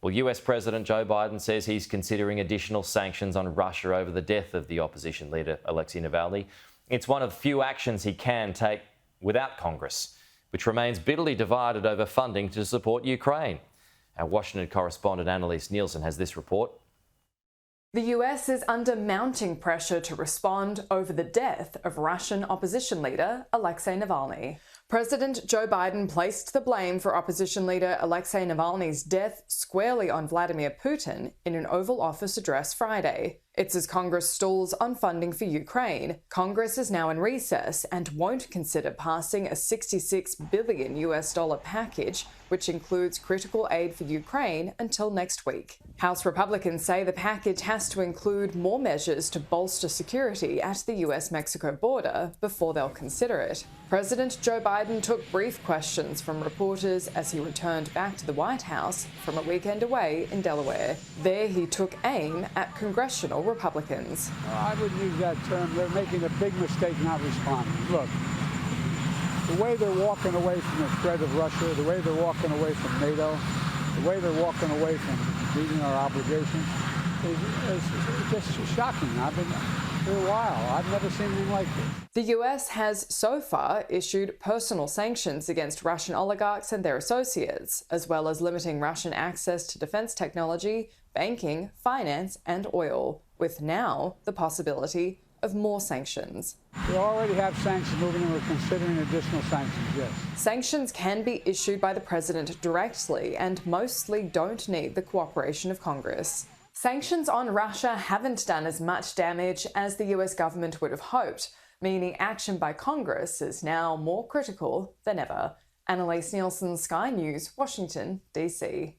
Well, US President Joe Biden says he's considering additional sanctions on Russia over the death of the opposition leader Alexei Navalny. It's one of few actions he can take without Congress, which remains bitterly divided over funding to support Ukraine. Our Washington correspondent Annalise Nielsen has this report. The US is under mounting pressure to respond over the death of Russian opposition leader Alexei Navalny. President Joe Biden placed the blame for opposition leader Alexei Navalny's death squarely on Vladimir Putin in an Oval Office address Friday. It's as Congress stalls on funding for Ukraine. Congress is now in recess and won't consider passing a $66 billion package, which includes critical aid for Ukraine, until next week. House Republicans say the package has to include more measures to bolster security at the US-Mexico border before they'll consider it. President Joe Biden took brief questions from reporters as he returned back to the White House from a weekend away in Delaware. There he took aim at congressional Republicans. I wouldn't use that term. They're making a big mistake not responding. Look, the way they're walking away from the threat of Russia, the way they're walking away from NATO, the way they're walking away from meeting our obligations is just shocking. I've been for a while. I've never seen anything like this. The US has so far issued personal sanctions against Russian oligarchs and their associates, as well as limiting Russian access to defense technology, banking, finance, and oil, with now the possibility of more sanctions. We already have sanctions moving and we're considering additional sanctions, yes. Sanctions can be issued by the president directly and mostly don't need the cooperation of Congress. Sanctions on Russia haven't done as much damage as the US government would have hoped, meaning action by Congress is now more critical than ever. Annalise Nielsen, Sky News, Washington, DC.